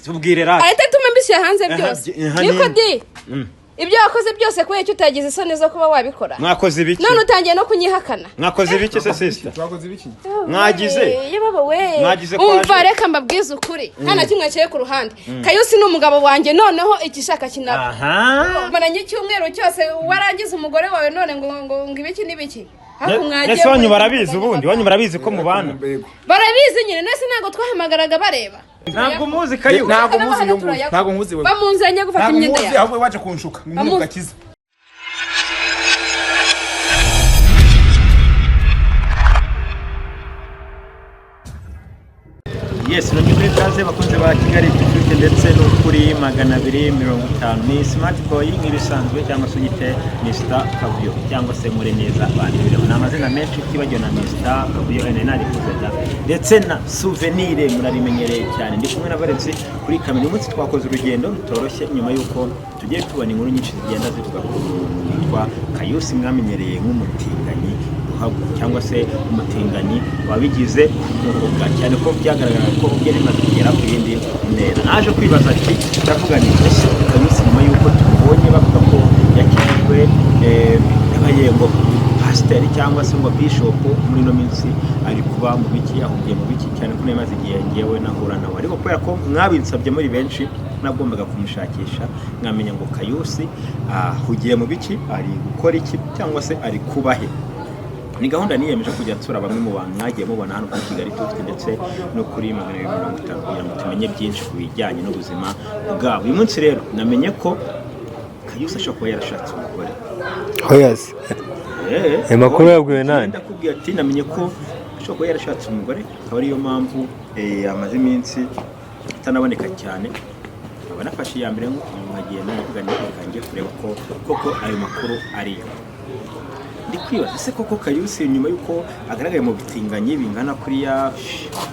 Tubwire rati. Ahita tuma mbishyira hanze byose. Niko di. Ibyo wakoze byose kubera cyo utagize isoni zo kuba wabikora. Mwakoze ibiki? None utangiye no kunyihakana. Mwakoze ibiki se sister? Twakoze ibiki? Mwagize? Ye baba we. Mwagize kwaje. Umva reka mbabwize ukuri. Hana kimwe cye ku ruhande. Kayusi n'umugabo wanjye noneho igishaka kinaba. Aha. Maranye cyumweru cyose warangize umugore wawe none ngo ibiki nibiki. Nese wanyu barabizi ubundi, wanyu barabizi ko mubana. Barabizi nyine nese ntago twahamagaraga bareba. Ntabwo muzi Kayu. Ntabwo muzi nyungu. Ntabwo muzi wewe. Bamunzanye gufata imyenda yawe. Ahubwo waje kunshuka. Ngakiza. Yes, no nyumwe kaze bakunze ba Kigali Tufite ndetse no kuri 250 ni smart boy nk'ibisanzwe cyangwa se ugite Mr. Kabuyo cyangwa se muri neza abantu bire n'amazina menshi kibajyo na Mr. Kabuyo nari kuzeta ndetse na Souvenir murarimenyereye cyane ndi kumwe n'abarenzi kuri kamera umunsi twakoze urugendo rutoroshye nyuma yuko tugiye tubona inkuru nyinshi zigenda zivuga ku witwa Kayusi mwamenyereye nk'umutinganyi cyangwa se umutinganyi wabigize umwuga cyane ko byagaragara ko ugere matugera ku yindi ntera naje kwibaza ati ndavuga ni ese Kayusi nyuma yuko tubonye bavuga ko yakijwe abayengo pastor cyangwa se ngo bishop muri no minsi ari kuba mu biki ahugiye mu biki cyane ko nemaze igihe ngewe nahura nawe ariko kubera ko mwabinsabye muri benshi nagombaga kumushakisha nkamenya ngo Kayusi ahugiye mu biki ari gukora iki cyangwa se ari kubahe ni gahunda niyemeje kujya nsura bamwe mu bantu mwagiye mubona hano kuri Kigali Tufite ndetse no kuri 250 kugira ngo tumenye byinshi ku bijyanye n'ubuzima bwabo uyu munsi rero namenye ko Kayusi ashobora kuba yarashatse umugore yes makuru yabwiwe nande ndakubwiye ati namenye ko ashobora kuba yarashatse umugore akaba ariyo mpamvu amaze iminsi atanaboneka cyane abanafashe ya mbere nkagiye navuganira kangiye kureba ko koko ayo makuru ariyo ndikwibaza ese koko Kayusi nyuma yuko agaragaye mu bitinganyi bingana kuriya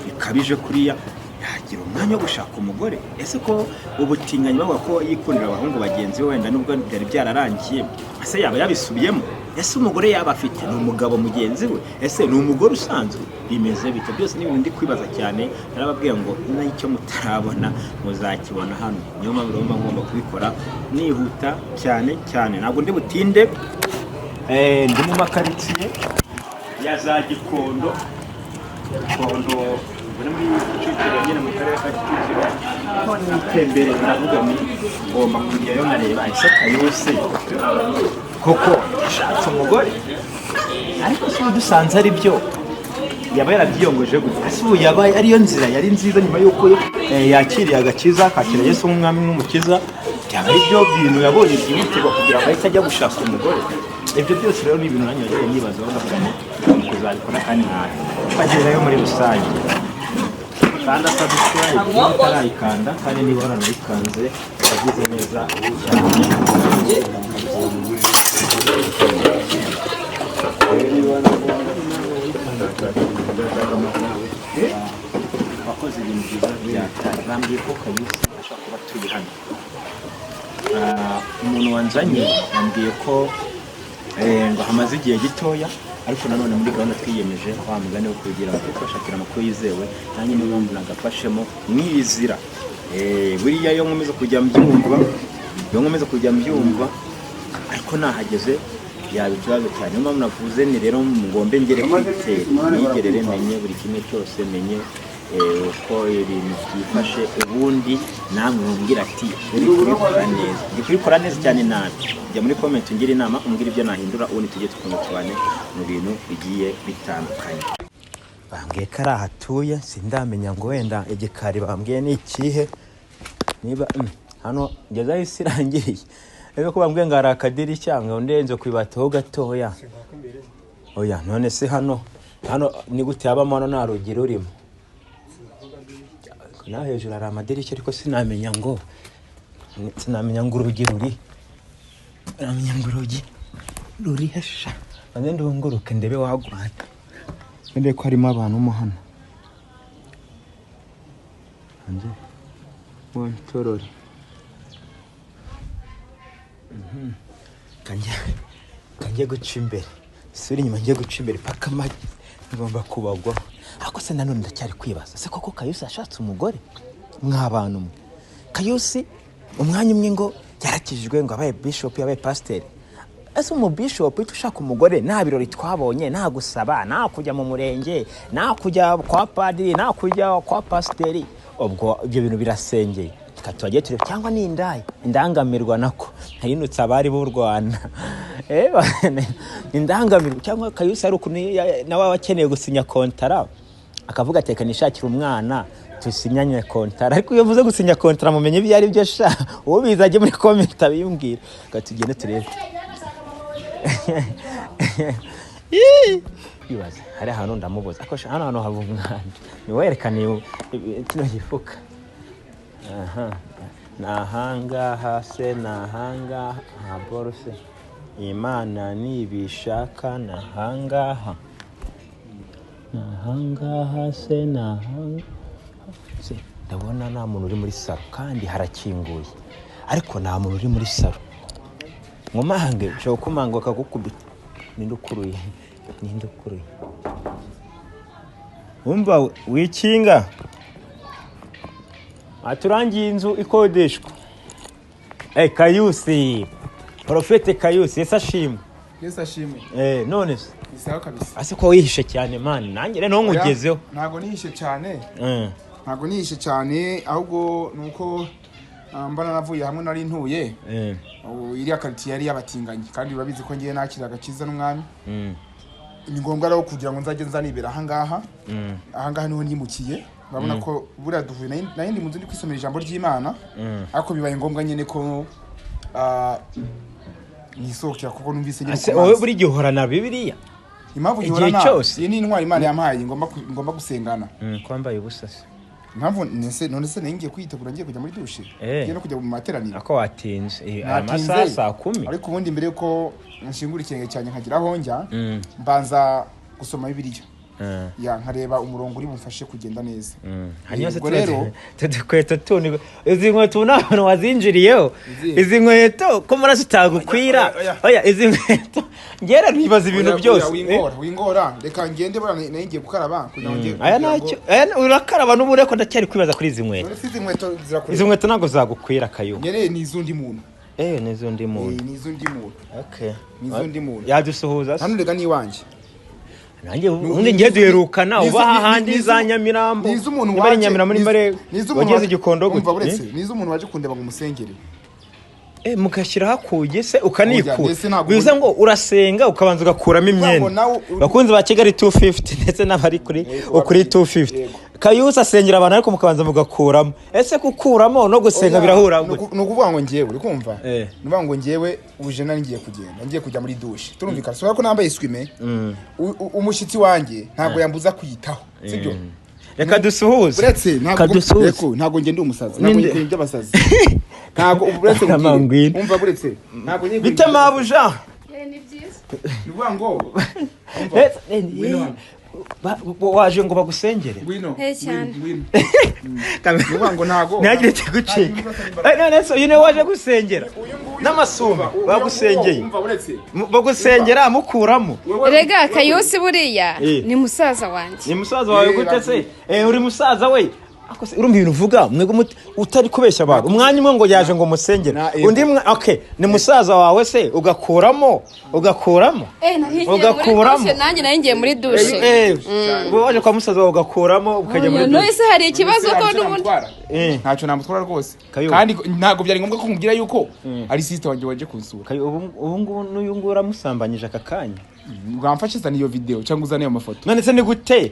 bikabije kuriya yagira umwanya wo gushaka umugore ese ko ubutinganyi bavuga ko yikundira abahungu bagenzi we wenda nubwo byari byararangiye ese yaba yabisubiyemo ese umugore yaba afite ni umugabo mugenzi we ese ni umugore usanzwe bimeze bite byose n'ibintu ndi kwibaza cyane narababwiye ngo n'icyo mutarabona muzakibona hano niyo mpamvu ngomba kubikora nihuta cyane ntabwo ndi butinde ndi mu makaritsiye ya za Gikondo buri muri Kicukiro nyine mu karere ka Kicukiro aho nitembere ndavuga ni ngomba kujyayo nkareba ese Kayusi koko yashatse umugore ariko se dusanze ari byo yaba yarabyiyongoje gute ese ubu yaba ariyo nzira yari nziza nyuma yuko yakiriye agakiza akakira Yesu nk'umwami n'umukiza byaba ari byo bintu yabonye byihutirwa kugira ngo ahite ajya gushaka umugore ibyo byose rero ni ibintu nanjye nagiye nibazaho ndavuga ngo kuzabikora kandi bagerayo muri rusange kandi subscribe utarayikanda kandi niba waranayikanze yagize neza wakoze ibintu byiza byatambye ko Kayusi ashobora kuba turi hano umuntu wanzanye yambwiye ko ngo hamaze igihe gitoya ariko nanone muri gahunda twiyemeje kwamugane wo kugira ngo twashakira amakuru yizewe nanjye niba mbona agafashemo mwizira buriya yo nkomeza kujya mbyumva ariko nahageze yabibazo cyane niyo mpamvu navuze ni rero ngombe ngere kwitera nigerere menye buri kimwe cyose menye uko ibintu byifashe ubundi namwe mumbwira ati uri kubikora neza cyane nabi jya muri comment ngira inama umbwira ibyo nahindura ubundi tujye tukumutwane mu bintu bigiye bitandukanye bambwiye ko ari ahatuye sindamenya ngo wenda igikari bambwiye ni ikihe niba hano ngeze aho isi irangiriye rero ko bambwiye ngo hari akadirishya ngo ndenze kwibataho gatoya oya none se hano ni gute habamo hano nta rugi rurimo naho hejuru hari amadirishya ariko sinamenya ngo urugi ruri hesha none ndunguruke ndebe wagwana ndebe ko harimo abantu mo hano anje wantorore kanje guca imbere isuri inyuma ngiye guca imbere paka amagi ngomba kubagwa ako se nanone ndacyari kwibaza se koko Kayusi ashatse umugore mw'abantu Kayusi umwanya umwe ngo yarakijijwe ngo abaye bishop yabaye pastor. Ese umu bishop ushaka umugore nta birori twabonye nta gusaba nta kujya mu murenge nta kujya kwa padiri nta kujya kwa pasteri ubwo ibyo bintu birasengeye tukatwagiye turi cyangwa Nindaya indangamirwa nako ntarinutse abari b'u Rwanda indangamirwa cyangwa Kayusi ari ukuntu nawe wakeneye gusinya kontara akavuga ateka nishakira umwana tusinyanye kontara ariko iyo vuze gusinya kontara mumenye ibyo ari byo sha uwo bizaje muri comment abimbwira gatugende turebe Ibaze hari ahantu ndamuboza akosha hano hava umwana ni werekane kino gifuka nahanga hase nahanga haborose Imana nibishaka nahanga hase nahanga ndabona nta muntu uri muri saro kandi harakinguye ariko nta muntu uri muri saro Ngomange cyo kumango akagukubita nindukuruye umva wikinga aturangiye inzu ikodeshwa Kayusi Profete Kayusi Yesu ashimwe none se isaho kabisa ase ko wihishe cyane man nanjye rero nkugezeho ntago nihishe cyane ahubwo nuko mbana navuye hamwe nari ntuye iriya kariti yari yabatinganye kandi babizi ko ngiye nakira agakiza n'umwami ni ngombwa rero kugira ngo nzajye nzanibera ahangaha niho nimukiye urabona ko buriya duhuye nayindi mu nzu ndi kwisomera ijambo ry'Imana ariko bibaye ngombwa nyene ko nisokera kuko numvise nyine ko wowe buri gihora na Bibiliya impamvu gihorana iyi ni intwari Imana yampaye ngomba gusengana kwambaye ubusase impamvu none se ngiye kwitegura ngiye kujya muri dushe ngiye no kujya mu materaniro ako watinze amasaha 10 ariko ubundi mbere yuko nshingura ikirenge cyane nkagiraho njya mbanza gusoma Bibiliya nkareba umurongo uri bumfashe kugenda neza hanyuma rero tudukweto tuni izi nkweto n'abantu wazinjiriyeho izi nkweto ko maraso utagukwira oya izi nkweto ngera ntibaza ibintu byose wingora reka ngende bana ngiye gukaraba kugira ngo ngiye aya nacyo urakaraba n'ubure ko ndacyari kwibaza kuri izi nkweto izi nkweto ntago zagukwira Kayo ngere nizundi muntu nizundi muntu okay nizundi muntu yadusuhuza hano rega ni wanje nanjye undi ngiye duherukana uba hahandi za Nyamirambo bari Nyamirambo muri bare wageze igikondo gute nizo umuntu waje kundeba ngo musengere mukashyira hakuye se ukanikura bivuze ngo urasenga ukabanza ugakuramo imyenda bakunze ba Kigali 250 ndetse n'abari kuri 250 Kayusi asengera abantu ariko mukabanza mugakuramo ese gukuramo no gusenga birahura no kuvuga ngo ngiyewe uri kumva nuvuga ngo ngiyewe uje nari ngiye kujya muri douche turumvikana so ko nambaye swime umushitsi wanjye ntago yambuza kwitaho sibyo reka dusuhuze uretse ntago ngende umusazi ntago ngende by'abasazi ntago uretse umva buretse ntago nyine bitamabuja ni byiza nuvuga ngo waje ngo bagusengere cyane nuvuga ngo ntago ntagire kigucika none so yine waje gusengera n'amasumba bagusengeye bagusengera mukuramo rega Kayusi buriya ni musaza wanjye ni musaza wawe gute se uri musaza we akose urumva ibintu uvuga mwego utari kubeshya abantu umwanya umwe ngo yaje ngo musengera undi okay ni musaza wawe se ugakuramo nanjye naringiye muri douche waje kwa musaza wawe ugakuramo ukajya muri douche none se hari ikibazo ko n'ubundi ntacyo namutwara rwose kandi ntago byari ngombwa ko nkubwira yuko ari sister wanjye waje kunsura ubu ngubu n'uyu nguyu uramusambanyije aka kanya bwamfashe zana iyo video cyangwa uzane ayo mafoto none se ni gute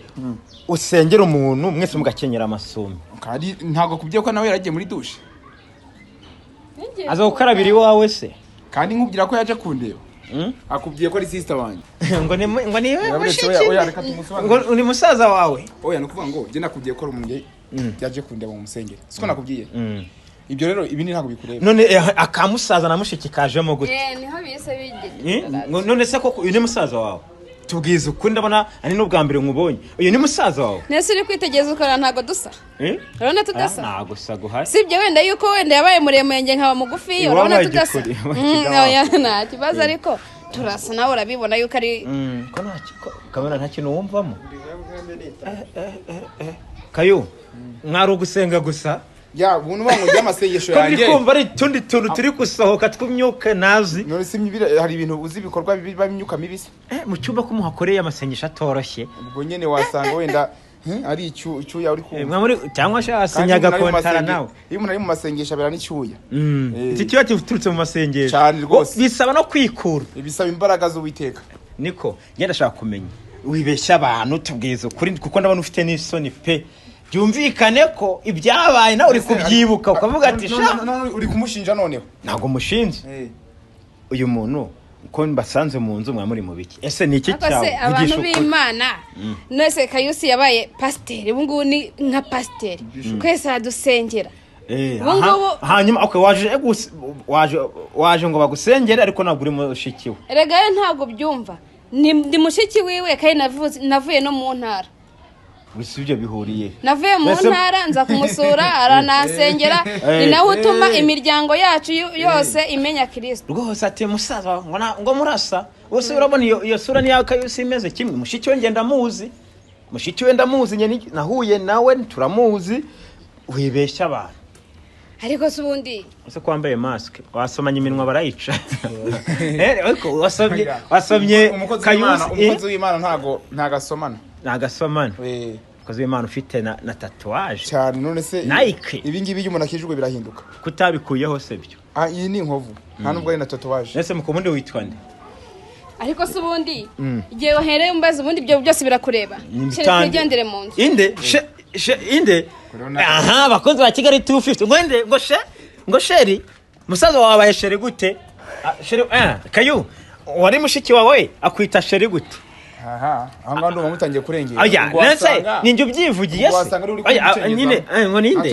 usengera umuntu mwese mugakenyera amasume kandi ntago kubwiye ko nawe yaragiye muri douche aza gukarabira iwawe se kandi nkubwira ko yaje kundeba akubwiye ko ari sister wanjye ngo ni ngo uni musaza wawe oya nukuvuga ngo je nakubwiye ko ari umuntu yaje kundeba mu musengere siko nakubwiye ibyo rero ibi ni ntago bikureba none akamusaza namushiki kajemo gute niho bise bigeze none se koko uyu ni musaza wawe tubwize ukuri ndabona ari n'ubwa mbere nkubonye uyu ni musaza wawe nese uri kwitegeza ukora ntago dusa urabona tudasa ntago sa guhari sibyo wenda yuko wenda yabaye muremenge nkaba mugufi urabona tudasa nta kibazo ariko turasa nawe urabibona yuko ari ko kamera nta kintu wumvamo Kayo mwari ugusenga gusa ya buntu bango ry'amasengesho yanjye kumva ari tundi tuntu turi gusohoka tw'imyuka nazi none se hari ibintu uzi bikorwa biba imyuka mibisi mu cyumba ko muhakoreye amasengesho atoroshye ubwo nyene wasanga wenda ari icyuya uri kumva muri cyangwa shasinyaga kontara nawe iyo umuntu ari mu masengesho abera n'icyuya iki kiba turutse mu masengesho cyane rwose bisaba no kwikura bisaba imbaraga z'Uwiteka niko ngenda shaka kumenya wibeshya abantu tubwiza kuri kuko ndabona ufite n'isoni pe byumvikane ko ibyabaye nawe uri kubyibuka ukavuga ati uri kumushinja noneho ntago mushinje uyu muntu ko mbasanze mu nzu mwamuri mu biki ese ni iki cyawe abantu b'Imana nose Kayusi yabaye pasteur ubu ngubu ni nka pasteur kwese adusengera hanyuma waje ngo bagusengere ariko ntabwo uri mushikiwe erega yo ntabwo byumva ndi mushiki wiwe kandi navuye no mu ntara gusa ibyo bihuriye navuye mu ntara nza kumusura aranasengera ni nawe utuma imiryango yacu yose imenya Kristo rwose ati musaza ngo murasa bose urabona iyo sura niya Kayusi imeze kimwe mushiki we ngenda muzi nahuye nawe turamuzi wibeshya abantu ariko se ubundi ese kwambaye mask wasomanye iminwa barayica ariko wasomye Kayusi umukozi w'Imana ntagasomana nagasomana koze Imana ufite na tatouage cyane none se Nike ibi ngibi y'umuntu akijwe birahinduka kutabikuyeho se byo iyi ni inkovu nta nubwo ari na tatouage nese mukomundi witwa nde ariko se ubundi igihe wahereye umbaza ubundi ibyo byose birakureba chere kwigendere mu nzu inde aha bakonze ba Kigali 250 ngo sheri musaza wabaye sheri gute sheri Kayu wari mushiki wawe akwita sheri gute aho ngando bamutangiye kurengera nese ninjye ubyivugiye se nyine ngo ninde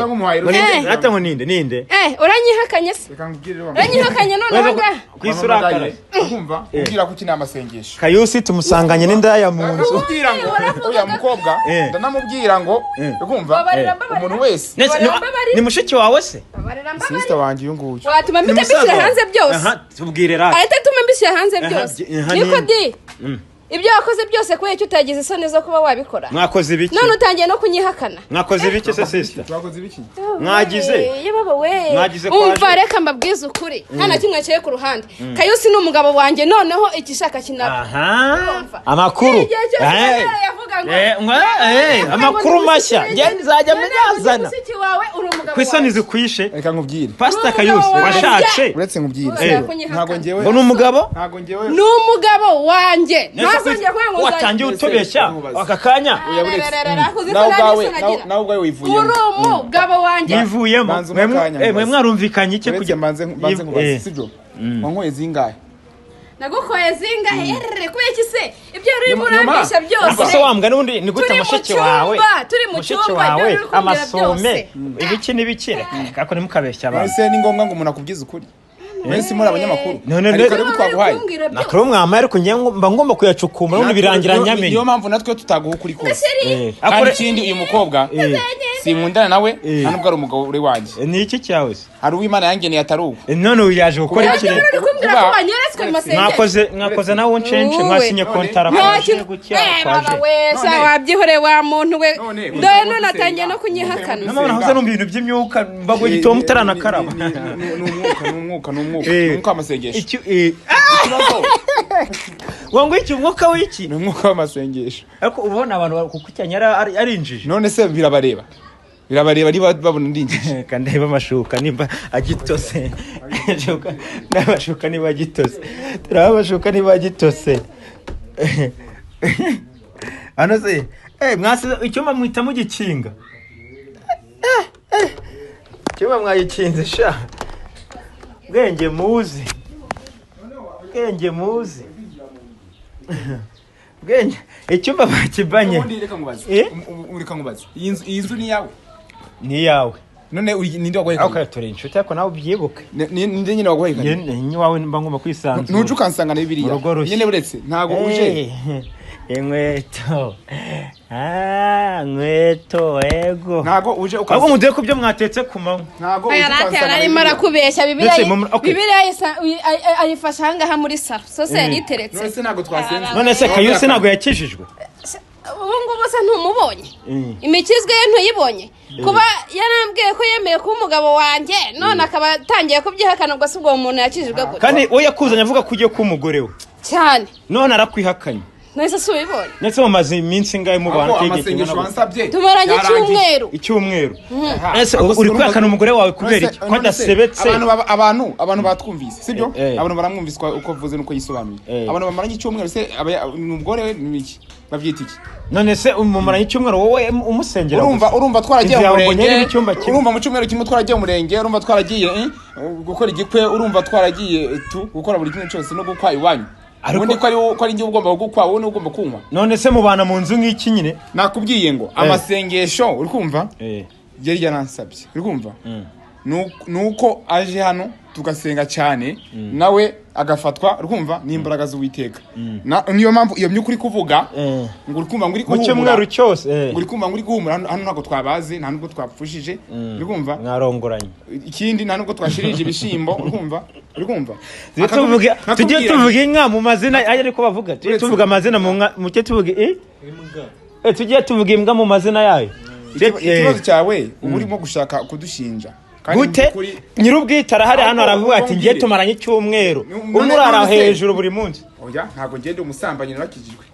ngo ninde uranyihakanye se uranyihakanye none wanga kwisura kare kumva ubwira ko kina amasengesho Kayusi tumusanganye n'indaya mu nzu ubwira ngo oya mukobwa ndanamubwira ngo kumva umuntu wese ni mushiki wawe se sister wanje uyu nguyu watuma mbishyira hanze byose tubwire rata ahita tuma mbishyira hanze byose niko di ibyo wakoze byose kubera icyo utagize isoni zo kuba wabikora mwakoze ibiki none utangiye no kunyihakana mwakoze ibiki se sister twakoze ibiki mwagize umva reka mbabwize ukuri nta kimwe cye ku ruhande Kayusi n'umugabo wanjye noneho ikishaka kinaba amakuru amakuru mashya nzajya mbyazana kwisoni zikwishe reka nkubwire pastor Kayusi washatse uretse nkubwire ntago ngewe ngo n'umugabo n'umugabo wanjye watangiye utobeshya akakanya nawe ubwawe wivuyemo uri umugabo wanjye yivuyemo mwe mwarumvikanye iki kujya mbanze nkubaze sibyo wankoye zingahe nagukoye zingahe kubera iki se ibyo uri murambisha byose se wambwa n'undi ni gute mushiki wawe turi mu cyumba amasome ibiki n'ibikire kako nimukabeshya abantu ese ni ngombwa ngo umuntu akubwize ukuri Mensi muri abanyamakuru ariko rero twaguhaye nakuru mwama ariko ngiye mba ngomba kuyacukuma n'undi birangira nyamenye niyo mpamvu natwe tutaguha ukuri kose akore ikindi uyu mukobwa sinkundana nawe nta nubwo ari umugabo uri wanjye ni iki cyawe se hari uw'Imana yangeneye atari uwo none uyaje gukora iki mwakoze nawe uncenche mwasinye kontara kwaje gukira kwaje wese wabyihore wa muntu we ndoye none atangiye no kunyihakana none nahoze no bintu by'imyuka mbago gito mutarana karaba n'umwuka amasengesho ikibazo wangu iki umwuka w'iki n'umwuka w'amasengesho ariko ubona abantu kukucyanya ari injiji none se birabareba babona ndinjije kandi amashuka nimba agitose n'abashuka niba agitose turabashuka niba agitose ano se mwase icyuma mwita mu gikinga icyuma mwayikinze sha bwenge muzi bwenge icyumba bakibanye ureka nkubaze iyi nzu ni yawe ni yawe none ninde wagoye okay tore inshuti yako nawe byibuke ninde nyine wagoye nyine wawe mba ngomba kwisanzura nuje ukansangana bibiriya nyine buretse ntago uje inkweto nkweto ego ntago uje ahubwo muduye ku byo mwatetse ku manywa ntago uje ukansangana arimo kubeshya bibiriya ayifasha hangaha muri saro sose yariteretse none se ntago twasenze none se Kayusi ntago yakijijwe ubu ngubu se ntumubonye imikizwe ye ntuyibonye kuba yarambwiye ko yemeye kuba umugabo wanjye none akaba atangiye kubyihakana ubwo si ubwo umuntu yakijijwe gute kandi we yakuzanye avuga ko ugiye kuba umugore we cyane none arakwihakanye nese si ubibonye ndetse mumaze iminsi ngahe mubana amasengesho wansabye tumaranye icyumweru ese uri kwihakana umugore wawe kubera iki ko adasebetse abantu batwumvise sibyo abantu baramwumvise uko vuze nuko yisobanuye abantu bamaranye icyumweru se umugore we ni iki bavyita iki none se umumaranye icyumweru wowe umusengera urumva twaragiye mu murenge urumva mu cyumweru kimwe twaragiye mu murenge urumva twaragiye gukora igikwe urumva twaragiye gukora buri kimwe cyose no gukwa iwanyu ubundi ko ari njye ugomba gukwa wowe ugomba kunywa none se mubana mu nzu nk'iki nyine nakubwiye ngo amasengesho uri kumva yari yaransabye uri kumva nuko aje hano tugasenga cyane nawe agafatwa urumva n'imbaraga z'Uwiteka niyo mpamvu iyo myuka uri kuvuga ngo uri kumva ngo uri kuhumura mu cyumweru cyose ngo uri kumva ngo uri guhumura hano ntabwo twabaze nta nubwo twapfushije uri kumva mwarongoranye ikindi nta nubwo twashirije ibishimbo uri kumva tujye tuvuga inka mu mazina ari ko bavuga tujye tuvuga amazina mu nka muke tuvuga tujye tuvuga imbwa mu mazina yayo ikibazo cyawe uba urimo gushaka kudushinja gute nyirubwite arahari hano aravuga ati ngiye tumaranye icyumweru umurara hejuru buri munsi oya ntago ngende umusambanyi narakijijwe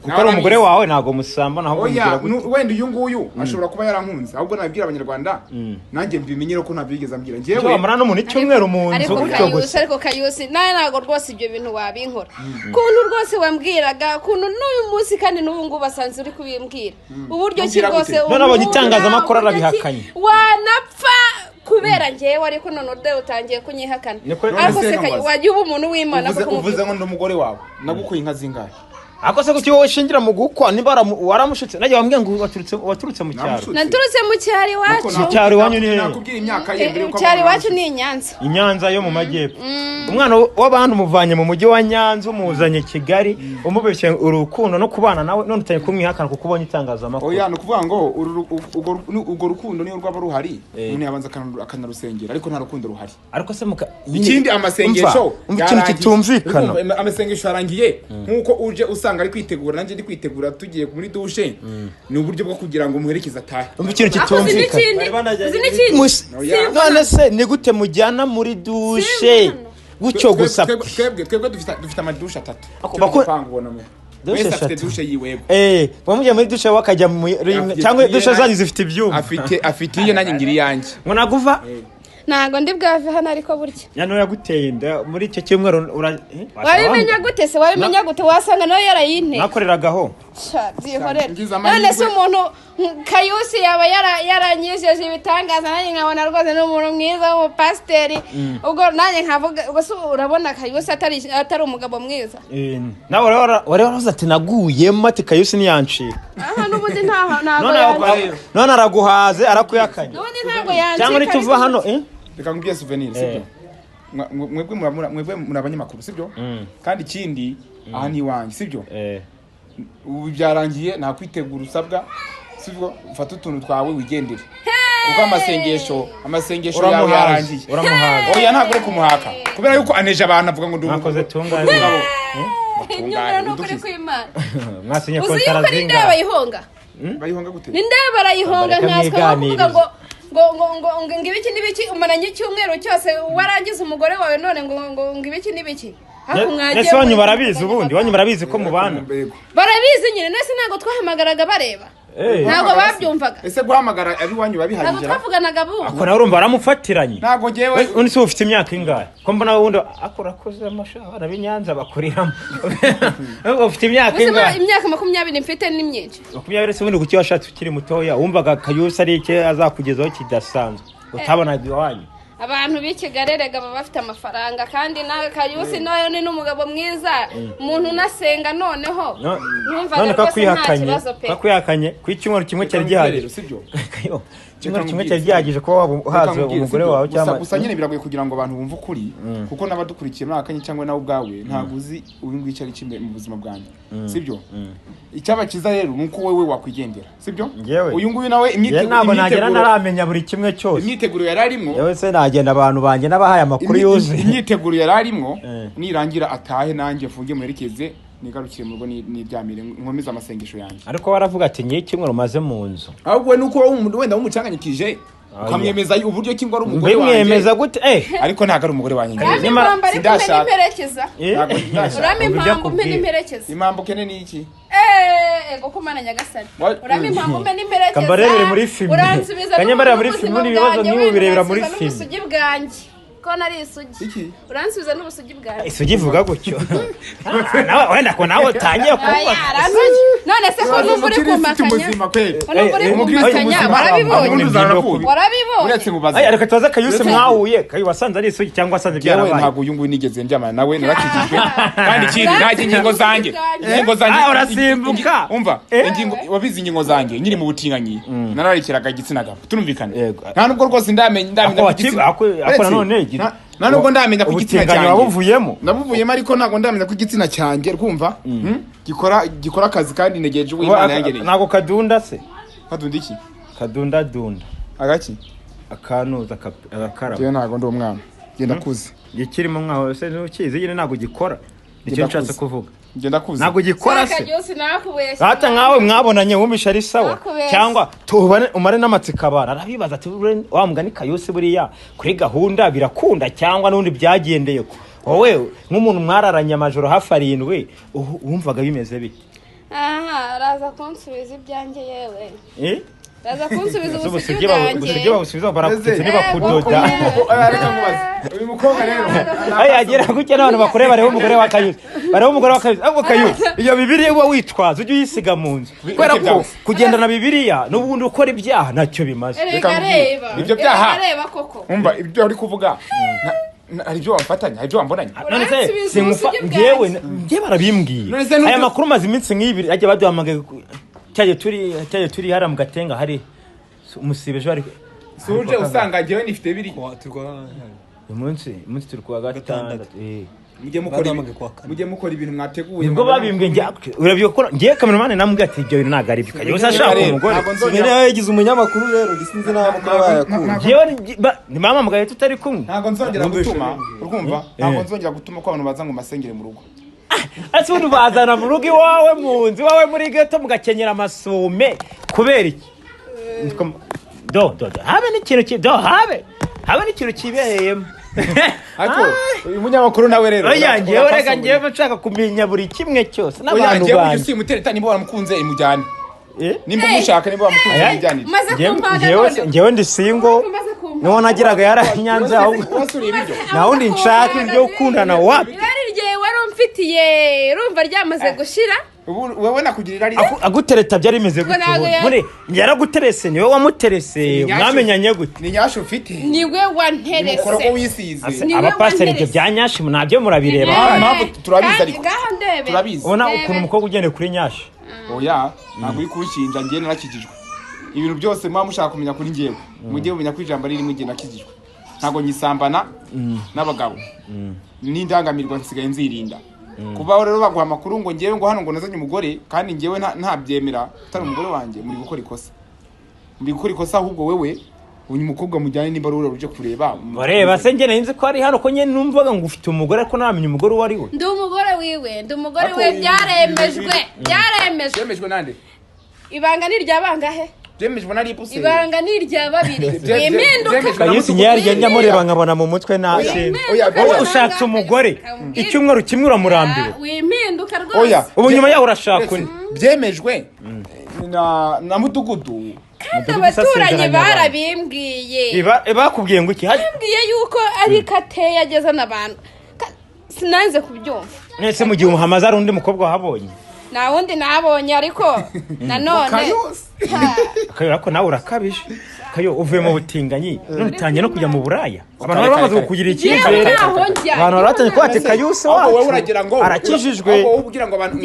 kuko ari umugore wawe ntago musambana ahubwo oya wenda uyu nguyu ashobora kuba yarankunze ahubwo nabibwira abanyarwanda nanjye mbimenyere ko ntabigeze ambwira ngewe wamara no mu icyumweru mu nzu ariko Kayusi nawe ntago rwose ibyo bintu wabinkora kuntu rwose wambwiraga kuntu n'uyu munsi kandi n'ubu ngubu basanze uri kubimbwira uburyo ki rwose none abonye itangazamakuru arabihakanye wanapfa kubera ngewe ariko none urde utangiye kunyihakana ariko se wajya uba umuntu w'Imana uvuze ngo ndi umugore wawe nagukuye inka zingahe ako se kuki wowe shingira mu gukwa niba waramushitse najye wambwiye ngo waturutse mu cyaro naturutse mu cyaro iwacu mu cyaro wanyu ni nakubwira imyaka yembere uko cyaro iwacu ni Inyanza yo mu majyepfo umwana w'abantu muvanye mu mujyi wa Nyanza umuzanye Kigali umubeshye urukundo no kubana nawe none utanye kumwihakana kuko ubonye itangazamakuru oya no kuvuga ngo ugo rukundo niyo rwaba ruhari umuntu yabanza akanarusengera ariko nta rukundo ruhari ariko se ikindi amasengesho ikintu kitumvikana amasengesho yarangiye nkuko uje usanga ari kwitegura nanjye ndi kwitegura tugiye muri dushe ni uburyo bwo kugira ngo muherekeze atahe ikintu kitumvikana none se ni gute mujyana muri dushe gucyo gusa twebwe dufite amadushe 3 dushe afite dushe yiwego bamujya muri dushe wakajya cyangwa dushe zanyu zifite ibyuma afite iye nanjye ngiri yanjye ngo naguva ntago ndi bwave hano ariko burya yano yaguteye inda muri icyo cyumweru wabimenya gute se wabimenya gute wasanga nawe yarayinte nakoreragaho byihorera none se umuntu Kayusi yaba yaranyijeje ibitangaza nanjye nkabona rwose n'umuntu mwiza w'umupasiteri ubwo nanjye nkavuga ubwo urabona Kayusi atari umugabo mwiza nawe waravuze ati naguyemo ati Kayusi niyancika aha n'ubundi ntago none araguhaze arakuyakanye n'ubundi ntago yancika cyangwa nituva hano reka ngubye Souvenir sibyo mwebwe muri abanyamakuru sibyo kandi ikindi aha ni iwanjye sibyo ubu byarangiye nta kwitegura usabwa sibyo ufata utuntu twawe wigendere kuko amasengesho yawe yarangiye uramuhaga oya ntabwo uri kumuhaka kubera yuko aneje abantu avuga ngo nakoze tungane n'ukuri kw'Imana mwasinye ko Nindaya bayihonga gute Nindaya barayihonga nkaswa kuvuga ngo ibiki umaranye icyumweru cyose warangiza umugore wawe none ngo ibiki n'ibiki ese wanyu barabizi ubundi wanyu barabizi ko mubana barabizi nyine nese ntago twahamagaraga bareba ntago babyumvaga ese guhamagara ari wanyu babihagije ntago twavuganaga bu ako nawe urumva baramufatiranyi ntago ngewe undi se ufite imyaka ingahe ko mbona wundi akorakoze amashara b'Inyanza bakuriramo ufite imyaka ingahe imyaka 20 mfite ni myinshi 20 se ubundi kuki washatse ukiri mutoya wumvaga Kayusi ari icyo azakugezaho kidasanzwe utabona iwanyu abantu b'ikigali rega baba bafite amafaranga kandi nawe Kayusi nayo ni n'umugabo mwiza umuntu unasenga noneho none kakwihakanye ku icyumweru kimwe cyari gihagije sibyo icyumweru kimwe cyari gihagije ko wahaze umugore wawe cyangwa gusa nyine biragoye kugira ngo abantu bumve ukuri kuko n'abadukurikiye muri akanya cyangwa nawe ubwawe ntabwo uzi uyu nguyu icyo ari kimwe mu buzima bwanjye sibyo icyaba cyiza rero nuko wowe wakwigendera sibyo uyu nguyu nawe ntabwo nagera naramenya buri kimwe cyose imyiteguro yari arimo yewe se nagenda abantu banjye nabahaye amakuru yuzuye imyiteguro yari arimo nirangira atahe nanjye mfunge muherekeze nigarukire mu rugo niryamire nkomeza amasengesho yanjye. Ariko waravuga ati ngiye kimwe rumaze mu nzu. Ahubwo nuko wenda wumucanganyikije ukamwemeza uburyo ki ngo ari umugore wanjye. Mwemeza gute ariko ntago ari umugore wanjye. Ndashaka. Urame impamvu mpe n'imperekeza. Impamvu kene ni iki? Ego kumana nyagasani. Urame impamvu mpe n'imperekeza. Kambarebere muri filime. Kanyambarira muri filime n'ibibazo nibo birebera muri filime. Ubusugi bwanjye. Ko nari isugi. Iki? Uransubiza n'ubusugi bwanjye. Isugi vuga gutyo. Nawe wenda ko nawe utangiye kuvuga. None se ko numva uri kumakanya. Warabibonye. Uretse mubaza. Reka tubaze Kayusi mwahuye. Kayu wasanze ari isugi cyangwa wasanze byarabaye. Ntabwo uyu nguyu nigeze ndyamana nawe narakijijwe. Kandi ikindi ntaje ingingo zanjye. Ingingo zanjye. Urasimbuka. Umva, ingingo wabizi ingingo zanjye nyiri mu butinganyi. Nararikiraga igitsina gabo. Turumvikana. Nta nubwo rwose ndamenya ako none nta nubwo ndamenya ku gitsina cyanjye. Wabuvuyemo. Nabuvuyemo ariko ntabwo ndamenya ku gitsina cyanjye rwumva. Gikora akazi kandi negeje uw'Imana yangereye. Ntago kadunda se. Kadunda iki? Kadunda dunda. Agaki? Akanuza agakaraba. Jewe ntago ndi umwana. Genda kuze. Gikirimo mwaho se n'ukizi nyine ntago gikora. Nicyo nshatse kuvuga. Genda kuze. Ntago gikora se. Hata nkawe mwabonanye wumisha ari sawa cyangwa tubane umare n'amatsikabara arabibaza ati wa mugani Kayusi buriya kuri gahunda birakunda cyangwa nundi byagendeye ko wowe nk'umuntu mwararanye amajoro hafi 7 wumvaga bimeze bite? Araza kunsubiza ibyanjye yewe. Raza kunsubiza ubusugi babusubiza barakutse niba kudoda. Uyu mukobwa rero agera gutya n'abantu bakore bareho umugore wa Kayusi. Bareho umugore wa Kayusi. Ahubwo Kayusi iyo Bibiliya uba witwaza ujye uyisiga mu nzu. Kubera ko kugendana Bibiliya n'ubundi ukora ibyaha ntacyo bimaze. Ibyo byaha. Umva ibyo uri kuvuga. Ari byo wamfatanya, ari byo wambonanye. None se singufa ngewe barabimbwiye. Aya makuru maze iminsi nk'ibiri ajya baduhamagaye cyaje turi hara mu Gatenga hari umusibe jo ari suje usanga ngewe nifite biri umunsi turi kuwa gatandatu mujye mukora ibintu mwateguye nibwo babimbwe urabyo ko ngiye cameraman namubwiye ati ibyo bintu nagari bikaje gusa ashaka umugore nyine yagize umunyamakuru rero gisinze naho ko bayakura ngewe ni mama mugaye tutari kumwe ntago nzongera gutuma urumva ntago nzongera gutuma ko abantu baza ngo masengere mu rugo. Ati ubu bazana mu rugo iwawe mu nzu iwawe muri ghetto mugakenyera amasume kubera iki? Habe n'ikintu habe kibereyemo. Ariko uyu munyamakuru nawe rero oyangiye rega ngiye bashaka kumenya buri kimwe cyose n'abantu banje oyangiye usimutereta nibo baramukunze imujyane nimba mushaka nibo bamukunze imujyane ngewe ndi single niwo nagiraga yaranyanze ahubwo naho ndi nshaka ibyo ukundana wapi mfitiye urumva ryamaze gushira wewe nakugirira ari agutereta byari bimeze gute muri yaraguterese niwe wamuterese mwamenyanye gute ni nyasho ufite niwe wanterese mukoro ko wisize abapasiteri ibyo byanyashi nabyo murabireba mpamvu turabizi ariko turabizi ubona ukuntu umukobwa ugende kuri nyashi oya ntabwo uri kunshinja ngiye narakijijwe ibintu byose mwa mushaka kumenya kuri ngewe mujye mumenya ko ijambo riri mu gihe nakijijwe ntago nyisambana n'abagabo n'indangamirwa nsigaye nzirinda kubaho rero baguha amakuru ngo ngewe ngo hano ngo nazanye umugore kandi ngewe ntabyemera utari umugore wanjye muri gukora ikosa ahubwo wewe uyu mukobwa mujyane nimba rero uje kureba bareba se ngene nzi ko ari hano ko nyene numvaga ngo ufite umugore ariko namenye umugore wari we ndi umugore wiwe byaremejwe nande ibanga ni ryabangahe byemejwe nari ipuse ibanga ni rya babiri impinduka Kayusi nyari nyamureba nkabona mu mutwe nashinze wowe ushatse umugore icyumweru kimwe uramurambiwe wimpinduka rwose oya ubu nyuma yaho urashaka byemejwe na mudugudu abaturanyi barabimbwiye bakubwiye ngo iki bambwiye yuko ari kate yageza n'abantu sinanze kubyumva nese mu gihe umuhamaza ari undi mukobwa wahabonye na wundi nabonye ariko nanone Kayo ko nawe urakabije Kayo uvuye mu butinganyi nutanye no kujya mu buraya abantu bamaze kukugira icyizere abantu baratanye ko ati Kayusi wacu wowe uragira ngo arakijijwe wowe ugira ngo abantu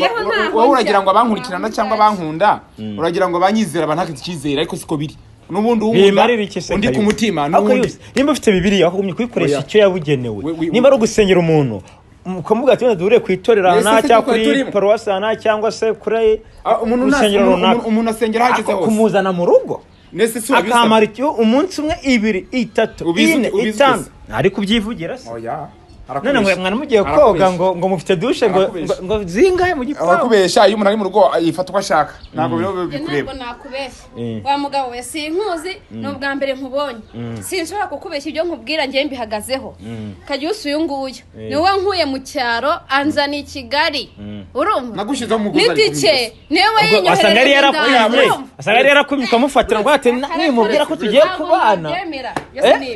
wowe uragira ngo abankurikirana cyangwa bankunda uragira ngo banyizera abantu icyizere ariko siko biri nubundi undi ku mutima nubundi nimba ufite Bibiliya wakugumye kuyikoresha icyo yabugenewe nimba ari ugusengera umuntu mukamuga ati dure kwitorera na cyangwa kuri paruwasi na cyangwa se kuri umuntu asengera hageze hose kumuzana mu rugo nese so akamara icyo umunsi umwe 2 3 4 5 ari kubyivugira se oya none ngo mwana mugiye koga ngo mufite douche ngo zingahe mu gipangu arakubesha iyo umuntu ari mu rugo yifata uko ashaka ntabwo biro bikureba ntabwo nakubeshya wa mugabo we sinkuzi n'ubwa mbere nkubonye sinshobora kukubeshya ibyo nkubwira ngiye mbihagazeho Kayusi uyu nguyu niwe nkuye mu cyaro anzana i Kigali urumva nagushizeho umugozi nitike niwe yinyohereza asanga yari yarakumye ukamufatira ngo ati nimubwira ko tugiye kubana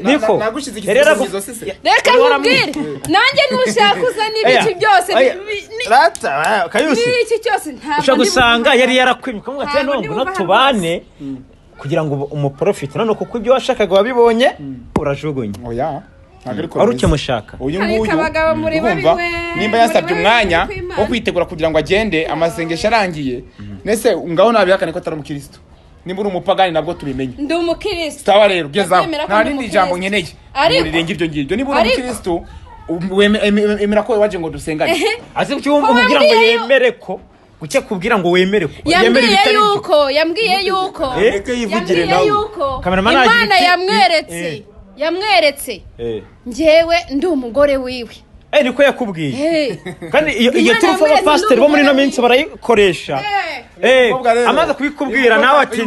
niko nagushize igisubizo sise reka nkubwire nanjye nushaka uzana ibiki byose rata Kayusi iki cyose ntabwo usha gusanga yari yarakwimye ukavuga ati no tubane kugira ngo umuprofite none kuko ibyo washakaga wabibonye urajugunye oya aruke mushaka uyu nguyu urumva nimba yasabye umwanya wo kwitegura kugira ngo agende amasengesho arangiye nese ngaho nabihakane ko atari umukristo nimba uri umupagani nabwo tubimenye ndi umukristo tawa rero gezaho nta rindi jambo nkeneye urirenga ibyo ngibyo nimba uri umukristo emera ko waje ngo dusengane azi cyumva umubwira ngo yemere ko ucye kubwira ngo wemere ko yambwiye yuko reka yivugire nawe Imana yamweretse njyewe ndi umugore wiwe niko yakubwiye kandi iyo turufu abapasiteri bo muri ino minsi barayikoresha amaze kubikubwira nawe ati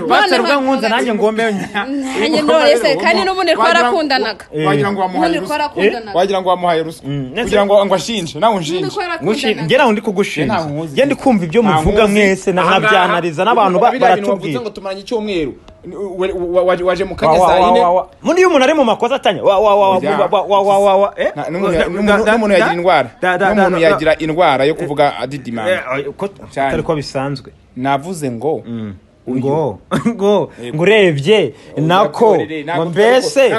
pasiteri ubwo nkunze nanjye ngombe nanjye ntorese kandi n'ubundi twarakundanaga wagira ngo wamuhaye ruswa kugira ngo ashinje nawe unshinje njye nawe ndi kugushinja njye ndi kumva ibyo muvuga mwese nabyanariza n'abantu baratubwira ngo tumaranye icyumweru waje mu kanya saa yine muri iyo umuntu ari mu makosa atanya n'umuntu yagira indwara n'umuntu yagira indwara yo kuvuga adidimana atari ko bisanzwe navuze ngo urebye nako mbese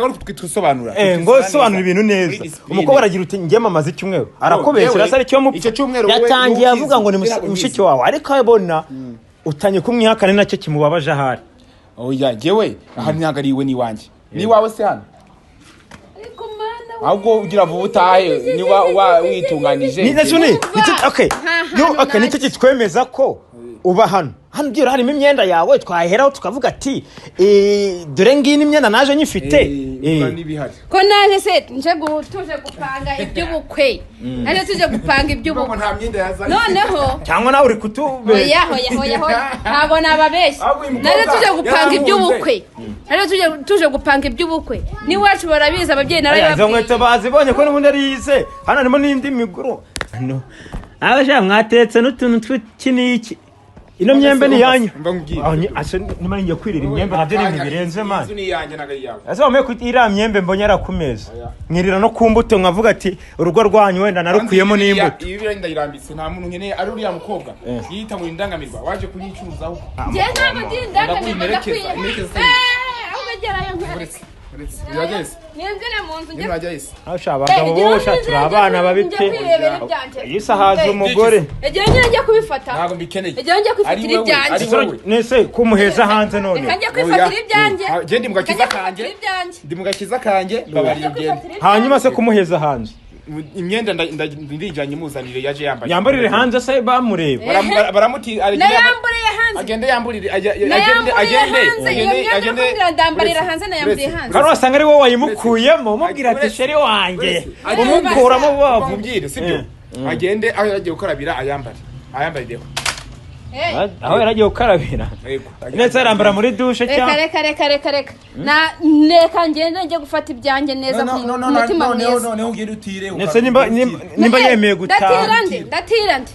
ngo sobanura ibintu neza umukobwa aragira uti njye mamaze icyumweru arakobesera asa aricyo yatangiye avuga ngo ni mushiki wawe ariko abona utanye kumwihakana nacyo kimubabaje ahari oya jewe aha ntagariwe ni wanje ni wawe se hano ahubwo ugira vuba utahe niba witunganije ni nacyo okay nicyo kitwemeza ko uba hano ugira harimo imyenda yawe twaheraho tukavuga ati dore ngiyi imyenda naje nyifite ko naje se nje tuje gupanga iby'ubukwe naje tuje gupanga iby'ubukwe noneho cyangwa nawe uri kutube hoya ntabwo nababeshye naje tuje gupanga iby'ubukwe naje tuje gupanga iby'ubukwe niwacu barabiza ababyeyi narababwiye nkweto bazibonye ko n'ubundi arize hano harimo n'indi miguru abasha mwatetse n'utuntu tw'kiniki ino myembe ni yanyu ase nimara ngiye kwirira imyembe nabyo ni birenze man ase bamwe kwitira myembe mbonye arakumeza mwirira no kumbuto nkavuga ati urugo rwanyu wenda narukuyemo n'imbuto ibi biro ndayirambitse nta muntu nkeneye ari uriya mukobwa yita mu indangamirwa waje kunyicuzaho je ntabwo ndindangamirwa aho begerayo nkweretse birageze niyenzene mu nzu njye asha abagabo bosha turi abana babite yisahaza umugore egiye njye kubifata ntabwo mbikeneye egiye njye kwifatira ibyanjye nese kumuheza hanze none njye kwifatira ibyanjye je ndi mu gakiza kanjye mbabarira ugende hanyuma se kumuheza hanze imyenda ndijanye muzanire yaje yambarire hanze se bamureba baramuti yambureye hanze agende yamburire agende ndambarira hanze na yamburiye hanze kandi wasanga ari wowe wayimukuyemo umubwira ati sheri wanjye umukuramo bavubwire sibyo agende aho yagiye gukarabira ayambarireho aho yaragiye gukarabira neza arambara muri dushe cyangwa reka neka ngende njye gufata ibyanjye neza ku mutima mwiza noneho ugende utire nese nimba yemeye gutaha ndatira ndi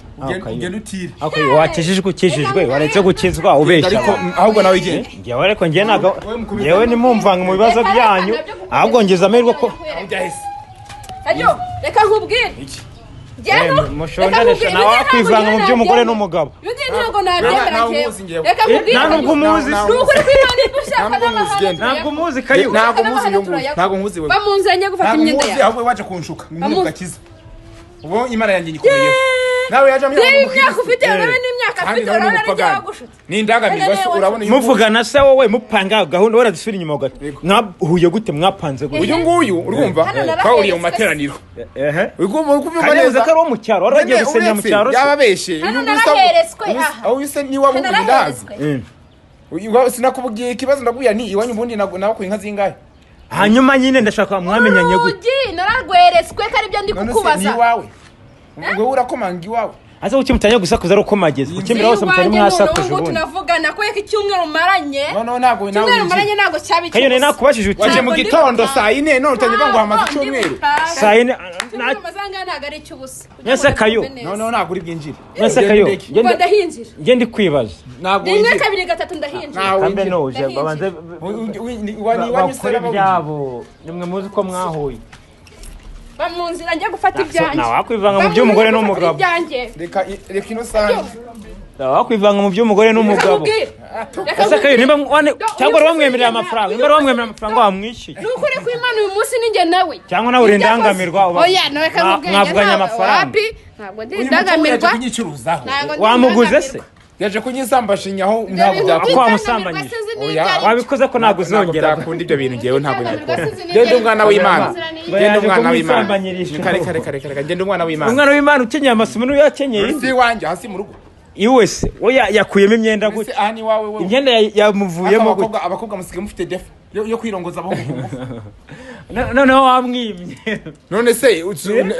ugende utire ukijijwe waretse gukizwa ubeshya ahubwo nawe igende ngewe ariko ngewe nimumvanga mu bibazo byanyu ahubwo ngeze amahirwe ko reka nkubwire mushonjanisha nawe wakwivanga mu by'umugore n'umugabo ntabwo umuzi ntabwo umuzi kayo ntabwo umuzi we bamunzanye gufata imyenda yawe ahubwo waje kunshuka mu gakiza ubu imana yanjye nyikuyeho nawe yaje imyaka ufite n'imyaka afite urabona gushutse ni ndangamirwa se urabona muvugana se wowe mupanga gahunda waradusubira inyuma gato mwahuye gute mwapanze gute uyu nguyu urumva twahuriye mu materaniro ugomba neza ko ari wo mu cyaro waragiye gusenya mu cyaro yababeshe aho use ni wabo ndazi sinakubwiye ikibazo ndabwiye ni iwanyu ubundi nabakuye inka zingahe hanyuma nyine ndashaka mwamenyanye gute naragweretswe ko aribyo ndi kukubaza ni wawe ngo urakomanga iwawe aza ukimutanya gusakuza ari uko mageze ukimbira hose mutari mwasakuje ubundi tunavugana ko icyumweru maranye no nago maranye nago cyabi Kayo ne nakubashije uti waje mu gitondo saa 4 none utangiye ngo hamaze icyumweru saa 4 amazanga ntago ari cyubusa Nese Kayo no nago uri bwinjire Nese Kayo ndahinjira ngende kwibaza nago rimwe kabiri gatatu ndahinjira kambe noje babanze wanyusera byabo nimwe muzi ko mwahuye bamunzira njya gufata ibyanjye na wakwivanga mu by'umugore n'umugabo reka ino sange wakwivanga mu by'umugore n'umugabo ese Kayo nimba cyangwa bamwemerera amafaranga nimba bamwemerera amafaranga wamwishyuye nukuri ko Imana uyu munsi ninjye nawe cyangwa nawe urindangamirwa oya nawe kamubwenge mwavuganye amafaranga ntabwo ndindangamirwa wamuguze se yaje kunyisambashinya aho ntabwo byakora kwa musambanyije wabikoze ko ntabwo uzongera kundi ibyo bintu ngewe ntabwo nabikora genda umwana w'Imana genda umwana w'Imana kare genda umwana w'Imana umwana w'Imana ukenyeye amasumu n'uyu yakenyeye si wanjye hasi mu rugo iwe se oya yakuyemo imyenda gute ahani wawe wewe imyenda yamuvuyemo gute abakobwa musige mufite defa yo kwirongoza abahungu noneho wamwimye none se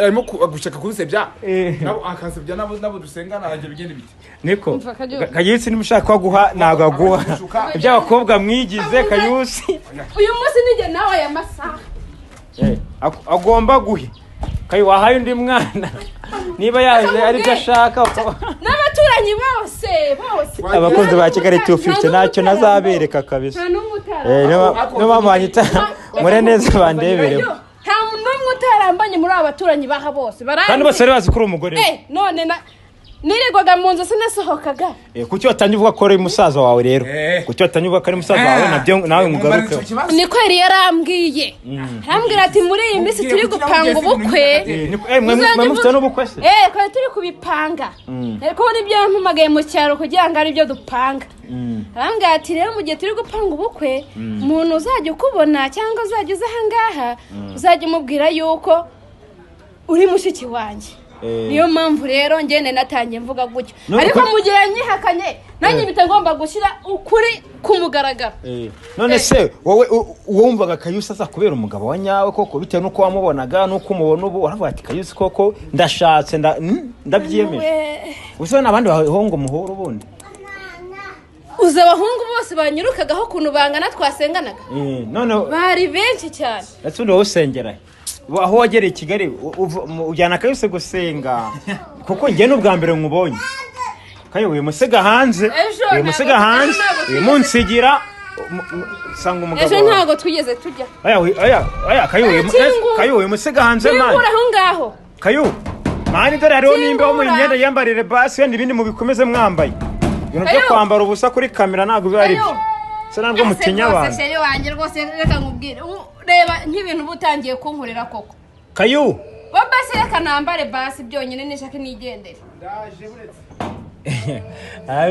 arimo gushaka kubisebya nabo akasebya nabo dusengana ajye bigende biti niko Kayusi nimushaka guha nago aguha iby'abakobwa mwigize Kayusi uyu munsi ninjye nawe aya masaha agomba guhe Kayo wahaye undi mwana niba yaje ari byo ashaka n'abaturanyi bose abakunzi ba Kigali 250 ntacyo nazabereka kabisa no bamanyita mure neza bandebere nta n'umwe utarambanye muri aba baturanyi baha bose kandi bose bazi ko uri umugore none nirirwaga mu nzu sinasohokaga kuki watangiye uvuga ko ari musaza wawe rero kuki watangiye uvuga ko ari musaza wawe nabyo nawe mugaruke niko yari yarambwiye arambwira ati muri iyi minsi turi gupanga ubukwe mwe mufite n'ubukwe se twari turi kubipanga ariko nibyo yampamagaye mu cyaro kugira ngo aribyo dupanga arambwira ati rero mu gihe turi gupanga ubukwe umuntu uzajya ukubona cyangwa uzajya uza ahangaha uzajya umubwira yuko uri mushiki wanjye niyo mpamvu rero ngene natangiye mvuga gutyo ariko mu gihe nyihakanye nanjye bitagomba gushyira ukuri kumugaragara none se wowe wumvaga Kayusi aza kubera umugabo wa nyawe koko bitewe nuko wamubonaga nuko umubona ubu uravuga ati Kayusi koko ndashatse ndabyiyemeje usona abandi bahongo muhoro ubundi uza abahungu bose banyirukagaho kuntu bangana twasenganaga none bari benshi cyane atundo usengera aho wagereye Kigali ujyana Kayusi gusenga kuko ngiye n'ubwa mbere nkubonye Kayo uyu musiga hanze uyu munsigira sanga umugabo ejo ntago twigeze tujya Kayo uyu musiga hanze mani aho ngaho Kayo mani dore hariho nimba wo mu myenda yambarire basi wenda ibindi mubikomeze mwambaye ibintu byo kwambara ubusa kuri kamera ntago biba ari byo se ntabwo mutinya abantu se wanjye rwose reka nkubwire reba nk'ibintu butangiye kunkurira koko Kayo basi reka nambare basi byonyine nishaka nigendere ndaje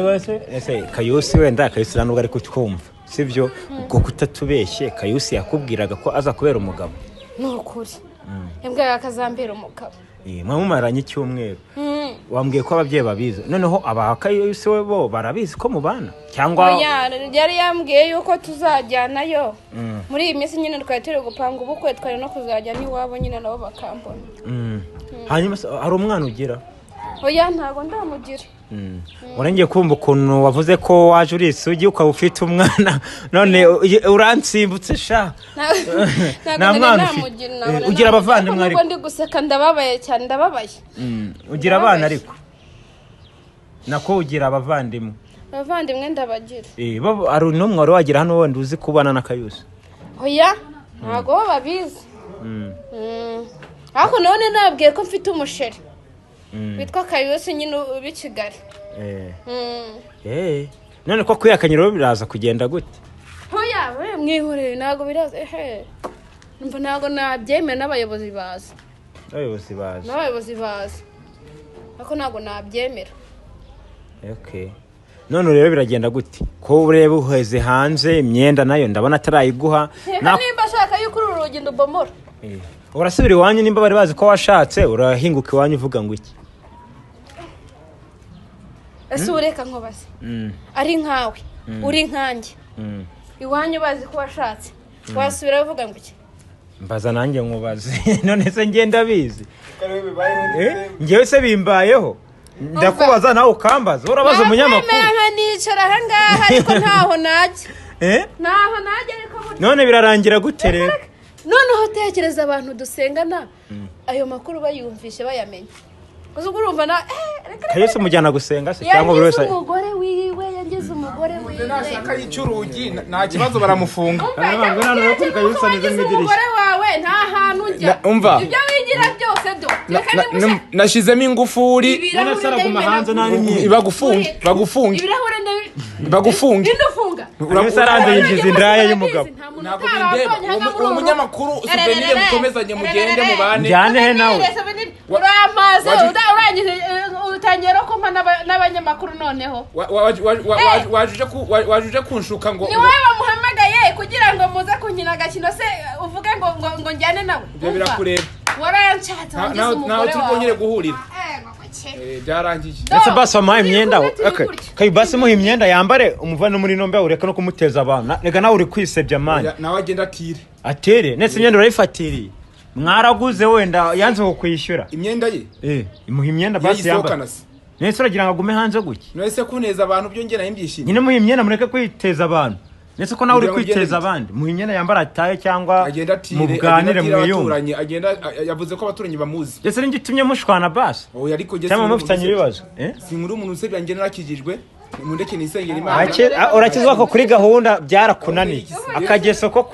buretse ese Kayusi wenda Kayusi nubwo ari kutwumva sibyo ubwo kutatubeshye Kayusi yakubwiraga ko aza kubera umugabo nukuri yambwiraga akazambera umugabo mwamumaranye icyumweru wambwiye ko ababyeyi babizi noneho aba Kayusi we bo barabizi ko mubana cyangwa yari yambwiye yuko tuzajyanayo muri iyi minsi nyine twari turi gupanga ubukwe twari no kuzajya n'iwabo nyine nabo bakambona hanyuma hari umwana ugira oya ntago ndamugira urengeye kumva ukuntu wavuze ko waje uri isugi ukaba ufite umwana none uransimbutse sha nta mwana ufite ugira abavandimwe ariko ndi guseka ndababaye cyane ndababaye ugira abana ariko nako ugira abavandimwe ndabagira ari n'umwe wari wagira hano wundi uzi kubana na Kayusi oya ntago babizi ariko none nabwiye ko mfite umusheri witwa Kayusi nyine ubi Kigali none ko kwiyakanyira biraza kugenda gute oya mwihorere ntago biraza numva ntago nabyemera n'abayobozi bazi ariko ntago nabyemera none rero biragenda gute ko ureba uheze hanze imyenda nayo ndabona atarayiguha nimba ashaka yuko uru rugendo ubomora urasubira iwanyu nimba bari bazi ko washatse urahinguka iwanyu uvuga ngo iki ese ureka nkobaze ari nkawe uri nkanjye iwanyu bazi ko washatse wasubira uvuga ngo iki mbaza nanjye nkubaze none se ngenda bizi ngewe se bimbayeho ndakubaza nawe ukambaza urabaza umunyamakuru nicara aha ngaha ariko ntaho najya ntaho najya ariko none birarangira gute rero noneho tekereza abantu dusengana ayo makuru bayumvishe bayamenye kuko urumva na Kayusi mujyana gusenga se cyangwa buri wese umugore wiwe yagize umugore wiwe nashaka yicurugi nta kibazo baramufunga ntabwo nano yo kuri Kayusi ameze nk'idirishya umugore wawe nta hantu ujya ibyo wigira byose do nashizemo ingufuri n'asaraguma hanze nari myinshi bagufunga bagufunga indufunga urabona aranze yigize indaya y'umugabo ntabwo bindeba uwo munyamakuru Souvenir mukomezanye mugende mubane njyane he nawe uramaze urangije utangiye no kumpa n'abanyamakuru noneho wajuje kunshuka ngo ni wowe bamuhamagaye kugira ngo muze kunkina agakino se uvuge ngo njyane nawe ibyo birakureba waranshatse wangize umugore wawe turi bwongere guhurira byarangiye ndetse basi wamuhaye imyenda Kayu basi muha imyenda yambare umuvane muri nombe ureka no kumuteza abantu reka nawe uri kwisebya mani nawe agenda atere netse imyenda urayifatiriye mwaraguze wenda yanze ko kuyishyura imyenda ye imuha imyenda basi yambare netse uragira ngo agume hanze guke nese kuneza abantu byo ngena imbyishimo nyine muha imyenda mureke kwiteza abantu netse ko nawe uri kwiteza abandi muha imyenda yambara ataye cyangwa muganire mwiyumve agenda yavuze ko abaturanyi bamuzi ndetse n'ingitumye mushwana basi ariko cyangwa mufitanye ibibazo sinkuri umuntu usebya ngena nakijijwe mundeke nisengera Imana urakizwa ko kuri gahunda byarakunaniye akageso ko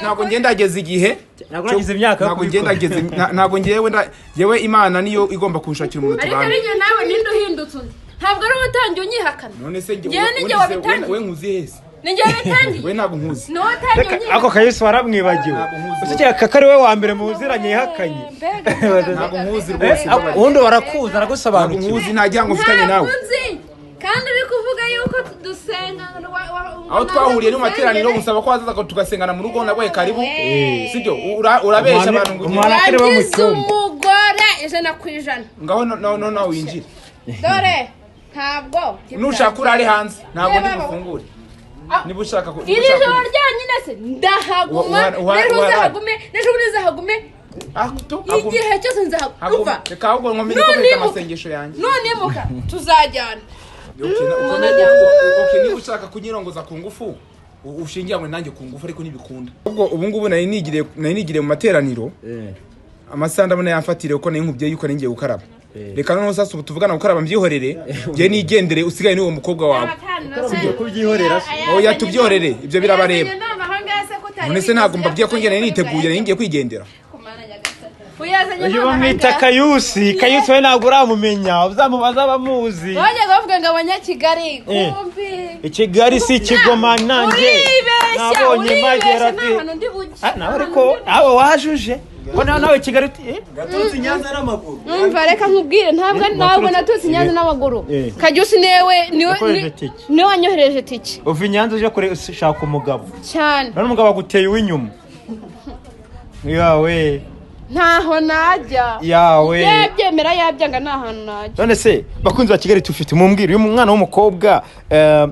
ntabwo ngendageze igihe nagize imyaka ntabwo ngendageze ntabwo ngewe Imana niyo igomba kunshakira umuntu tubana ariko ninjye nawe ninde uhindutse undi ntabwo ari utangiye unyihakana none se we nkuzi hese ninjye wabitangiye we ntabwo nkuzi no utangiye unyihakana ako Kayusi waramwibagiwe usukira kakari we wa mbere muziranye yihakanye ntabwo nkuzi rwose ubundi warakuza aragusobanukira nkuzi ntagira ngo mfitanye nawe kandi uri kuvuga yuko dusenga aho twahuriye no materaniro musaba ko wazaza tugasengana mu rugo nabwo karibu sibyo urabesha abantu ngo wagize umugore ijana ku ijana ngaho no winjira dore ntabwo nushaka urare hanze ntabwo ndi bufungure niba ushaka iri joro ryanyine se ndahaguma n'ejo uzahagume igihe cyose nzahagume reka ahubwo nkomere ko mfite amasengesho yanjye none muka tuzajyana niba ushaka kunyirongoza ku ngufu ushingiye nanjye ku ngufu ariko ntibikunda ubu ngubu nari nigiriye mu materaniro amasaha ndabona yamfatire uko nari nkubwiye yuko ngiye gukaraba reka noneho sasa tuvugana gukaraba mbyihorere ngiye nigendere usigaye n'uwo mukobwa wawe sibyo kubyihorera oya tubyihorere ibyo birabareba none se ntabwo mbabwiye ko ngiye niteguye ngiye kwigendera uyu bamwita Kayusi we ntabwo uramumenya uzamubaza abamuzi wajyaga bavuga ngo abanyakigali kumbi ikigali si ikigoma nanjye nabonye magera nawe ariko nawe wajuje ko nawe Kigali gatutsi Nyanza n'amaguru umva reka nkubwire ntabwo natutsi Nyanza n'amaguru Kayusi niwe wanyohereje tike uva Nyanza uje kureshaka umugabo cyane none umugabo aguteye uw'inyuma yawe ntaho najya yawe yabyemera yabyanga nta hantu najya none se bakunzi ba Kigali tufite mumbwire uyu mwana w'umukobwa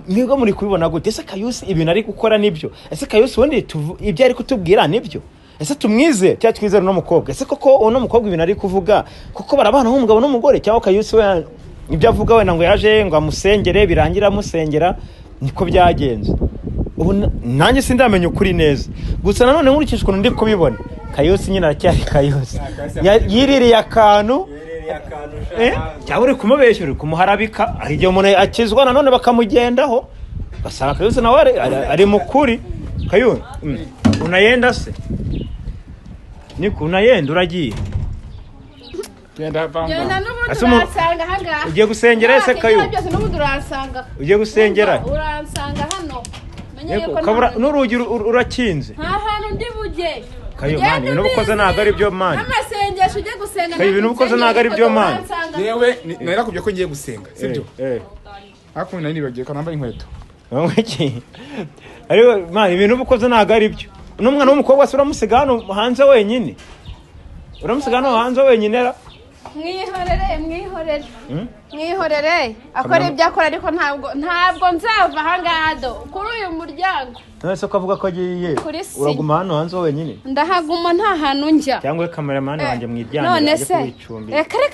mwebwe muri kubibona gute ese Kayusi ibintu ari gukora nibyo ese Kayusi wende ibyo ari kutubwira nibyo ese tumwize cyangwa twizere no mukobwa ese koko uno mukobwa ibintu ari kuvuga kuko barabana nk'umugabo n'umugore cyangwa Kayusi we ibyo avuga we ngo yaje ngo amusengere birangira amusengera niko byagenze ubu nanjye sindamenya ukuri neza gusa nanone nkurikije ukuntu ndi kubibona Kayusi nyine aracyari Kayusi yiririye akantu cyangwa uri kumubeshya uri kumuharabika hari igihe umuntu akizwa nanone bakamugendaho basanga Kayusi nawe ari mukuri Kayusi unayenda se niko unayenda uragiye genda n'ubundi uransanga ahangaha ugiye gusengera ese Kayusi n'ubundi uransanga ugiye gusengera uransanga hano n'urugi urakinze nta hantu ndi bujye Kayusi mani ibintu ubukoze ntabwo ari byo mani n'amasengesho ujye gusenga Kayusi ibintu ubukoze ntabwo ari byo mani yewe narakubye ko ngiye gusenga sibyo ariko nari nibagiye ko nambaye inkweto ariko mani ibintu ubukoze ntabwo ari byo n'umwana w'umukobwa se uramusiga hano hanze wenyine mwihorere akora ibyo akora ariko ntabwo nzava ahangaha do kuri uyu muryango none ko avuga ko agiye uraguma hano hanze wenyine ndahaguma nta hantu njya cyangwa cameraman wanjye mwidyanira none se kare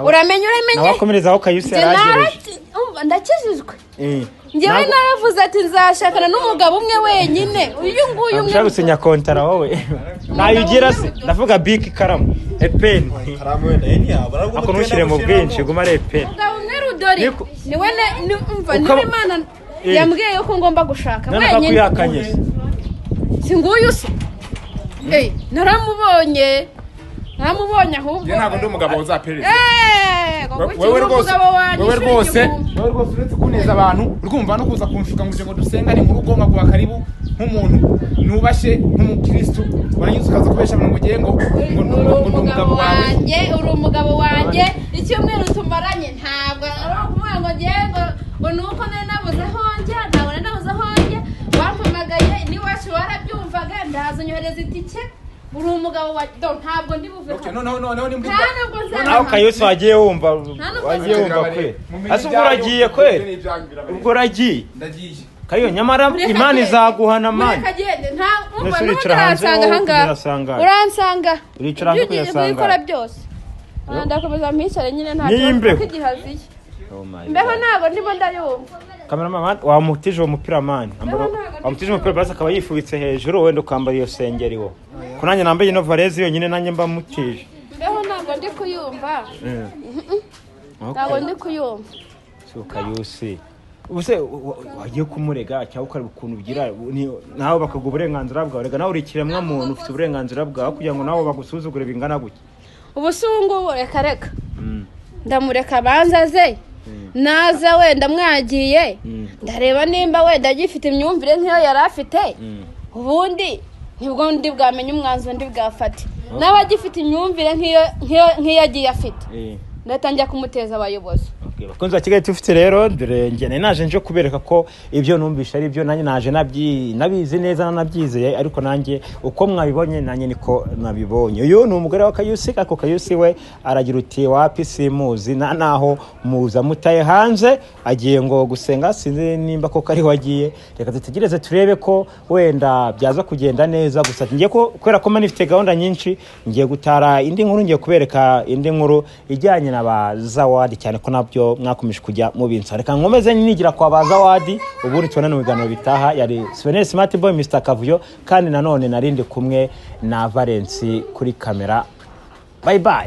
uramenye nawe akomereza aho Kayusi yaragereje ndakijijwe njyewe naravuze ati nzashakana n'umugabo umwe wenyine uyu nguyu umwe ushaka gusinya kontara wowe nayo ugira se ndavuga big karamu epeni karamu wenda yaba akono ushyire mu bwinshi guma ari epeni umugabo umwe rudori niwe umva niwe Imana yambwiye ko ngomba gushaka wenyine si nguyu se naramubonye ahubwo ntabwo ndi umugabo uzaperereza wewe rwose uretse kuneza abantu urumva no kuza kumshuka ngo dusengane mu rugo nkaguha karibu nk'umuntu nubashe nk'umukristo warangiza ukaza kubesha mu mugengo ngo umugabo wawe uri umugabo wanjye icyumweru tumaranye ntabwo ari kumwe ngo ngengo ngo nuko nari nabuze honjye ntabwo nari nabuze honjye wampamagaye niwacu warabyumvaga ndaza nyohereza itike uri umugabo wa ntabwo ndi buve naho Kayusi wagiye wumva kwe ase ubwo uragiye Kayo nyamara Imana izaguhana mani uransanga uricara hanze kuyasanga bikora byose ndakomeza mpicare nyine ntabwo kigihaziye mbeho ntabwo ndimo ndayumva cameraman wamutije uwo mupira mani wamutije umupira basi akaba yifubitse hejuru wenda ukambara iyo sengeri wo ko nanjye nambaye ino vareze yonyine nanjye mba mutije mbeho ntabwo ndi kuyumva ntabwo ndi kuyumva so Kayusi ubuse wagiye kumurega cyangwa ukareba ukuntu ugira nawe bakaguha uburenganzira bwawe rega nawe uri ikiremwa muntu ufite uburenganzira bwawe kugira ngo nawe bagusuzugure bingana gutya ubusungu reka ndamureka banza ze naza wenda mwagiye ndareba nimba wenda agifite imyumvire nk'iyo yari afite ubundi nibwo ndi bwamenye umwanzuro ndi bwafate nawe agifite imyumvire nk'iyo agiye afite ndatangira kumuteza abayobozi bakunze Kigali tufite rero dore ngene naje nje kubereka ko ibyo numvisha ari byo nanjye naje nabizi neza nabyizeye ariko nanjye uko mwabibonye nanjye niko nabibonye uyu ni umugore wa Kayusi ako Kayusi we aragira uti wapi simuzi naho muza mutaye hanze agiye ngo gusenga sinzi nimba ko kari wagiye reka dutegereze turebe ko wenda byaza kugenda neza gusa ngiye ko kwera ko manifite gahunda nyinshi ngiye gutara indi nkuru ngiye kubereka indi nkuru ijyanye na bazawadi cyane ko nabyo mwakomeje kujya mu binsa reka nkomeze nigira kwa bazawadi ubundi tubona no biganiro bitaha yari Souvenir Smart Boy Mr Kavuyo kandi nanone narindi kumwe na Valence kuri kamera bye bye.